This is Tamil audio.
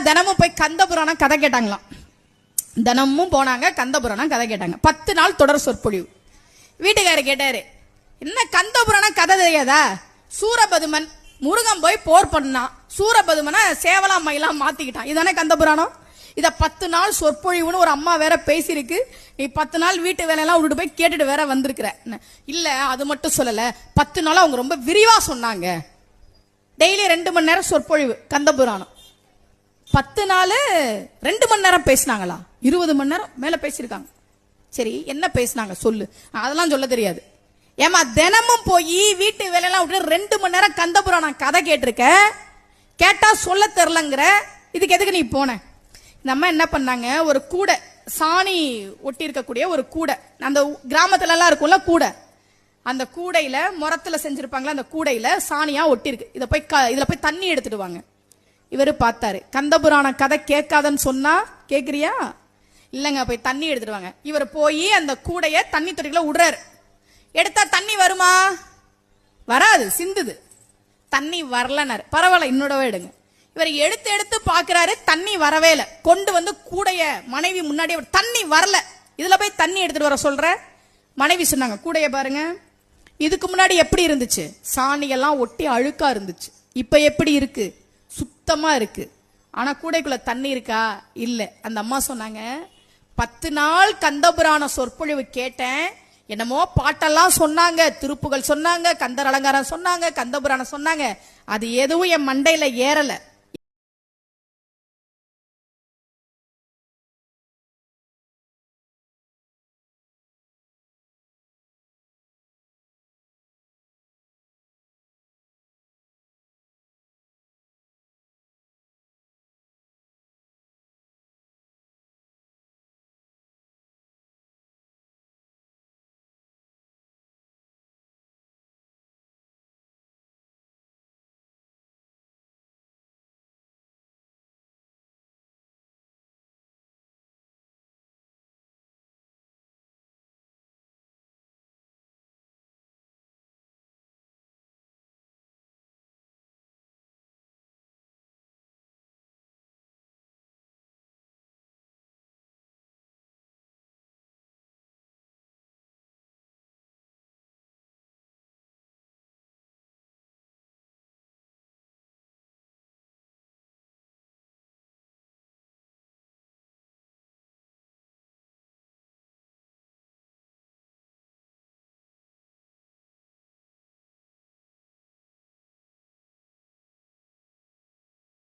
தினமும் போய் கந்தபுராணம் கதை கேட்டாங்களாம். தினமும் போனாங்க, கந்தபுராணம் கதை கேட்டாங்க. 10 நாள் தொடர் சொற்பொழிவு. வீட்டுக்காரர் கேட்டாரு, என்ன கந்தபுராணம் கதை தெரியாதா? சூரபதுமன் முருகன் போய் போர் பண்ணான், சூரபதுமனை சேவலா மயிலாம் மாத்திக்கிட்டான், இதானே கந்தபுராணம். இத 10 நாள் சொற்பொழிவுன்னு ஒரு அம்மா வேற பேசிருக்கு. நீ 10 நாள் வீட்டு வேலையெல்லாம் விட்டுட்டு போய் கேட்டுட்டு வேற வந்திருக்கிற. இல்ல அது மட்டும் சொல்லல, 10 நாள் அவங்க ரொம்ப விரிவா சொன்னாங்க. டெய்லி 2 மணி நேரம் சொற்பொழிவு கந்தபுராணம். 10 நாள் 2 மணி நேரம் பேசினாங்களா? 20 மணி நேரம் மேல பேசியிருக்காங்க. சரி, என்ன பேசினாங்க சொல்லு. அதெல்லாம் சொல்ல தெரியாது. ஏமா தினமும் போய் வீட்டு வேலையெல்லாம் விட்டு 2 மணி நேரம் கந்தபுராணம் கதை கேட்டிருக்க, கேட்டா சொல்ல தெரிலங்கிற, இதுக்கு எதுக்கு நீ போன? இந்த அம்மா என்ன பண்ணாங்க, ஒரு கூடை, சாணி ஒட்டி இருக்கக்கூடிய ஒரு கூடை, அந்த கிராமத்துல எல்லாம் இருக்கும்ல கூடை, அந்த கூடையில முரத்துல செஞ்சிருப்பாங்களா, அந்த கூடையில சாணியா ஒட்டி இருக்கு. இதுல போய் தண்ணி எடுத்துட்டு வாங்க. இவரு பார்த்தாரு, கந்தபுராண கதை கேட்காதன்னு சொன்னா கேக்குறியா? இல்லங்க, போய் தண்ணி எடுத்துட்டு வாங்க. இவர் போய் அந்த கூடைய தண்ணி தொட்டிக்குள்ள விடுறாரு. எடுத்தா தண்ணி வருமா? வராது, சிந்துது. தண்ணி வரலனாரு. பரவாயில்ல, இன்னொடவே எடுங்க. இவர் எடுத்து எடுத்து பாக்குறாரு, தண்ணி வரவே இல்லை. கொண்டு வந்து கூடைய மனைவி முன்னாடி, தண்ணி வரல, இதுல போய் தண்ணி எடுத்துட்டு வர சொல்ற. மனைவி சொன்னாங்க, கூடைய பாருங்க, இதுக்கு முன்னாடி எப்படி இருந்துச்சு? சாணியெல்லாம் ஒட்டி அழுக்கா இருந்துச்சு. இப்ப எப்படி இருக்கு? சுத்தமா இருக்கு. ஆனா கூடைக்குள்ள தண்ணி இருக்கா? இல்ல. அந்த அம்மா சொன்னாங்க, 10 நாள் கந்தபுராண சொற்பொழிவு கேட்டேன், என்னமோ பாட்டெல்லாம் சொன்னாங்க, திருப்புகள் சொன்னாங்க, கந்தர் அலங்காரம் சொன்னாங்க, கந்தபுராணம் சொன்னாங்க, அது எதுவும் என் மண்டையில ஏறல.